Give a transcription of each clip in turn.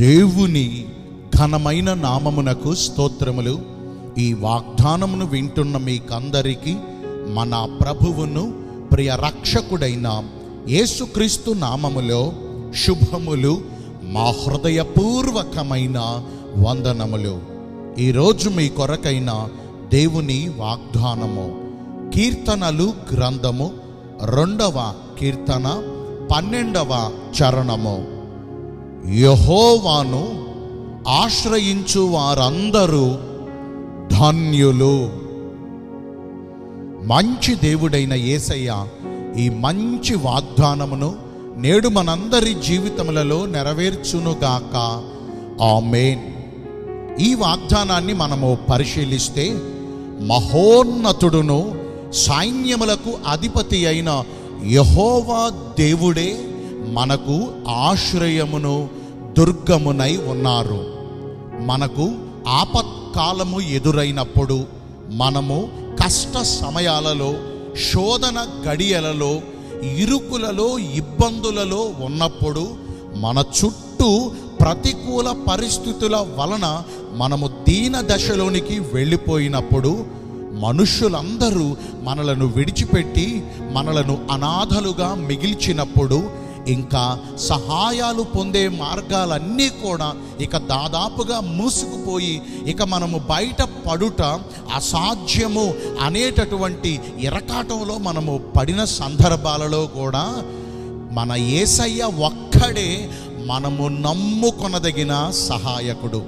దేవుని ఘనమైన నామమునకు స్తోత్రములు. ఈ వాగ్దానమును వింటున్న మీకందరికీ మన ప్రభువును ప్రియ రక్షకుడైన యేసుక్రీస్తు నామములో శుభములు, మా హృదయపూర్వకమైన వందనములు. ఈరోజు మీ కొరకైన దేవుని వాగ్దానము కీర్తనలు గ్రంథము 2వ కీర్తన 12వ చరణము. యెహోవాను ఆశ్రయించు వారందరూ ధన్యులు. మంచి దేవుడైన యేసయ్య ఈ మంచి వాగ్దానమును నేడు మనందరి జీవితములలో నెరవేర్చునుగాక. ఆమేన్. ఈ వాగ్దానాన్ని మనము పరిశీలిస్తే, మహోన్నతుడును సైన్యములకు అధిపతి అయిన యెహోవా దేవుడే మనకు ఆశ్రయమును దుర్గమునై ఉన్నారు. మనకు ఆపత్కాలము ఎదురైనప్పుడు, మనము కష్ట సమయాలలో, శోధన గడియలలో, ఇరుకులలో, ఇబ్బందులలో ఉన్నప్పుడు, మన చుట్టూ ప్రతికూల పరిస్థితుల వలన మనము దీన దశలోనికి వెళ్ళిపోయినప్పుడు, మనుష్యులందరూ మనలను విడిచిపెట్టి మనలను అనాథలుగా మిగిల్చినప్పుడు, ఇంకా సహాయాలు పొందే మార్గాలన్నీ కూడా ఇక దాదాపుగా మూసుకుపోయి, ఇక మనము బయట పడుట అసాధ్యము అనేటటువంటి ఇరకాటంలో మనము పడిన సందర్భాలలో కూడా మన యేసయ్య ఒక్కడే మనము నమ్ముకొనదగిన సహాయకుడు.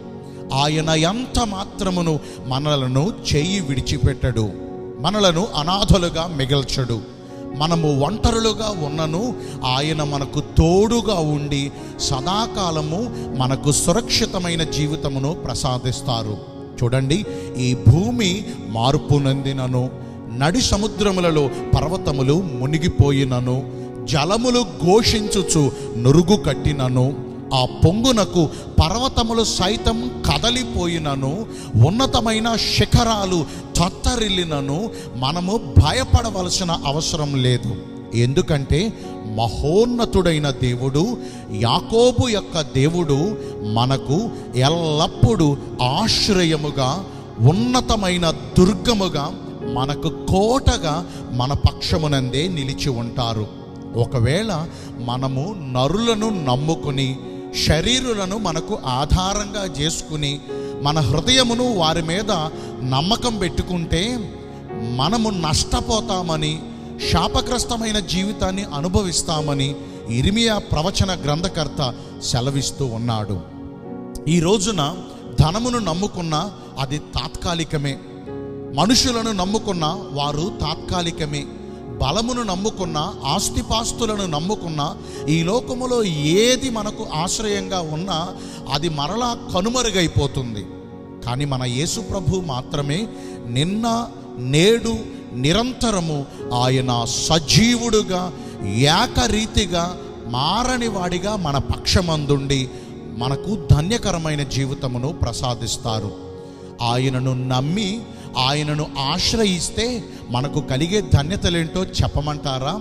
ఆయన ఎంత మాత్రమును మనలను చెయ్యి విడిచిపెట్టడు, మనలను అనాథలుగా మిగల్చడు. మనము ఒంటరులుగా ఉన్నను ఆయన మనకు తోడుగా ఉండి సదాకాలము మనకు సురక్షితమైన జీవితమును ప్రసాదిస్తారు. చూడండి, ఈ భూమి మార్పు నందినను, నడి సముద్రములలో పర్వతములు మునిగిపోయినను, జలములు ఘోషించుచు నురుగు కట్టినను, ఆ పొంగునకు పర్వతములు సైతం కదలిపోయినను, ఉన్నతమైన శిఖరాలు తత్తరిల్లినను, మనము భయపడవలసిన అవసరం లేదు. ఎందుకంటే మహోన్నతుడైన దేవుడు, యాకోబు యొక్క దేవుడు మనకు ఎల్లప్పుడూ ఆశ్రయముగా, ఉన్నతమైన దుర్గముగా, మనకు కోటగా మన పక్షమునందే నిలిచి ఉంటారు. ఒకవేళ మనము నరులను నమ్ముకుని, శరీరులను మనకు ఆధారంగా చేసుకుని, మన హృదయమును వారి మీద నమ్మకం పెట్టుకుంటే మనము నష్టపోతామని, శాపగ్రస్తమైన జీవితాన్ని అనుభవిస్తామని ఇర్మియా ప్రవచన గ్రంథకర్త సెలవిస్తూ ఉన్నాడు. ఈ రోజున ధనమును నమ్ముకున్న అది తాత్కాలికమే, మనుషులను నమ్ముకున్న వారు తాత్కాలికమే, బలమును నమ్ముకున్న, ఆస్తిపాస్తులను నమ్ముకున్న, ఈ లోకములో ఏది మనకు ఆశ్రయంగా ఉన్నా అది మరలా కనుమరుగైపోతుంది. కానీ మన యేసు ప్రభు మాత్రమే నిన్న, నేడు, నిరంతరము ఆయన సజీవుడుగా, ఏకరీతిగా, మారని వాడిగా మన పక్షమందుండి మనకు ధన్యకరమైన జీవితమును ప్రసాదిస్తారు. ఆయనను నమ్మి, ఆయనను ఆశ్రయిస్తే మనకు కలిగే ధన్యతలేంటో చెప్పమంటారా?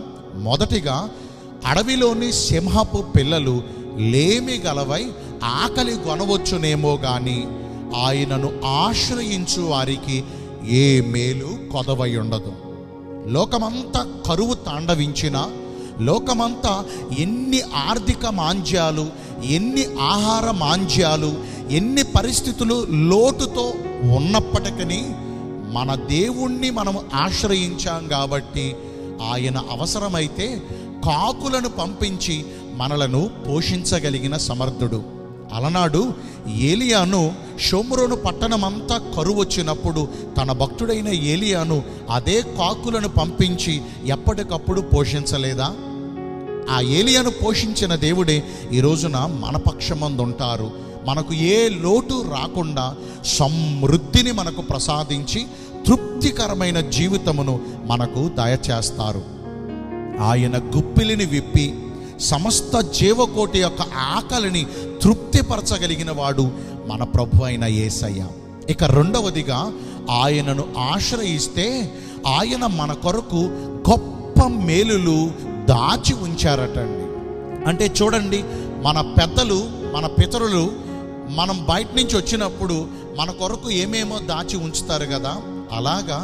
మొదటిగా, అడవిలోని సింహపు పిల్లలు లేమి గలవై ఆకలి కొనవచ్చునేమో కానీ ఆయనను ఆశ్రయించు వారికి ఏ మేలు కొదవై ఉండదు. లోకమంతా కరువు తాండవించిన, లోకమంతా ఎన్ని ఆర్థిక మాంద్యాలు, ఎన్ని ఆహార మాంద్యాలు, ఎన్ని పరిస్థితులు లోటుతో ఉన్నప్పటికీ మన దేవుణ్ణి మనం ఆశ్రయించాం కాబట్టి ఆయన అవసరమైతే కాకులను పంపించి మనలను పోషించగలిగిన సమర్థుడు. అలనాడు ఏలియాను షోమ్రోను పట్టణమంతా కరువు వచ్చినప్పుడు తన భక్తుడైన ఏలియాను అదే కాకులను పంపించి ఎప్పటికప్పుడు పోషించలేదా? ఆ ఏలియాను పోషించిన దేవుడే ఈ రోజున మన పక్షమందు ఉంటారు. మనకు ఏ లోటు రాకుండా సమృద్ధిని మనకు ప్రసాదించి తృప్తికరమైన జీవితమును మనకు దయచేస్తారు. ఆయన గుప్పిలిని విప్పి సమస్త జీవకోటి యొక్క ఆకలిని తృప్తిపరచగలిగిన వాడు మన ప్రభు అయిన యేసయ్య. ఇక రెండవదిగా, ఆయనను ఆశ్రయిస్తే ఆయన మన కొరకు గొప్ప మేలులు దాచి ఉంచారటండి. అంటే చూడండి, మన పెద్దలు మన పితరులు మనం బయట నుంచి వచ్చినప్పుడు మన కొరకు ఏమేమో దాచి ఉంచుతారు కదా, అలాగా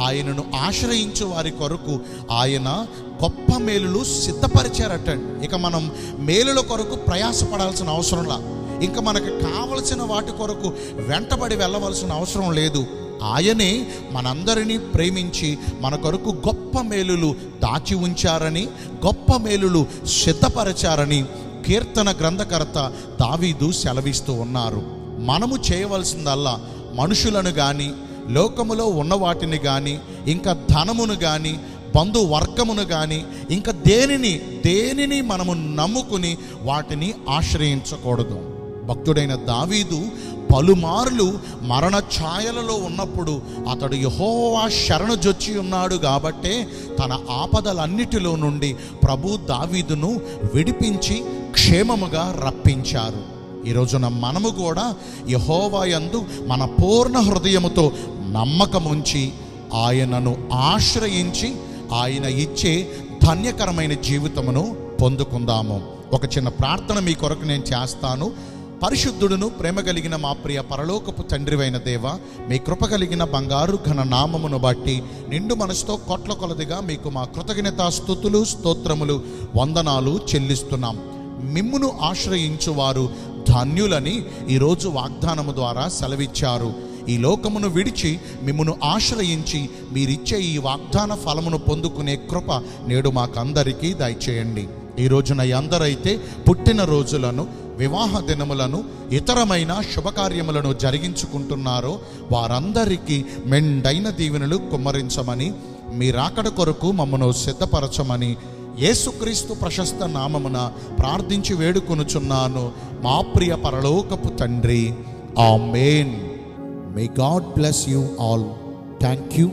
ఆయనను ఆశ్రయించు వారి కొరకు ఆయన గొప్ప మేలులు సిద్ధపరిచారటండి. ఇక మనం మేలుల కొరకు ప్రయాసపడాల్సిన అవసరంలా, ఇంకా మనకు కావలసిన వాటి కొరకు వెంటబడి వెళ్ళవలసిన అవసరం లేదు. ఆయనే మనందరినీ ప్రేమించి మన కొరకు గొప్ప మేలులు దాచి ఉంచారని, గొప్ప మేలులు సిద్ధపరిచారని కీర్తన గ్రంథకర్త దావీదు సెలవిస్తూ ఉన్నారు. మనము చేయవలసిందల్లా మనుషులను కానీ, లోకములో ఉన్న వాటిని కానీ, ఇంకా ధనమును కానీ, బంధువర్గమును కానీ, ఇంకా దేనిని మనము నమ్ముకుని వాటిని ఆశ్రయించకూడదు. భక్తుడైన దావీదు పలుమార్లు మరణ ఛాయలలో ఉన్నప్పుడు అతడు యెహోవా శరణుజొచ్చి ఉన్నాడు కాబట్టే తన ఆపదలన్నిటిలో నుండి ప్రభు దావీదును విడిపించి క్షేమముగా రప్పించారు. ఈ రోజున మనము కూడా యెహోవా యందు మన పూర్ణ హృదయముతో నమ్మకముంచి ఆయనను ఆశ్రయించి ఆయన ఇచ్చే ధన్యకరమైన జీవితమును పొందుకుందాము. ఒక చిన్న ప్రార్థన మీ కొరకు నేను చేస్తాను. పరిశుద్ధుడును ప్రేమ కలిగిన మా ప్రియ పరలోకపు తండ్రివైన దేవ, మీ కృప కలిగిన బంగారు ఘన నామమును బట్టి నిండు మనసుతో కోట్ల కొలదిగా మీకు మా కృతజ్ఞతా స్తుతులు, స్తోత్రములు, వందనాలు చెల్లిస్తున్నాం. మిమ్మును ఆశ్రయించువారు ధన్యులని ఈరోజు వాగ్దానము ద్వారా సెలవిచ్చారు. ఈ లోకమును విడిచి మిమ్మును ఆశ్రయించి మీరిచ్చే ఈ వాగ్దాన ఫలమును పొందుకునే కృప నేడు మాకందరికీ దయచేయండి. ఈ రోజున ఎందరైతే పుట్టిన రోజులను, వివాహ దినములను, ఇతరమైన శుభకార్యములను జరిగించుకుంటున్నారో వారందరికీ మెండైన దీవెనలు కుమ్మరించమని, మీ రాకడ కొరకు మమ్మను సిద్ధపరచమని యేసుక్రీస్తు ప్రశస్త నామమున ప్రార్థించి వేడుకొనుచున్నాను మా ప్రియ పరలోకపు తండ్రి. ఆమేన్. May God bless you all. Thank you.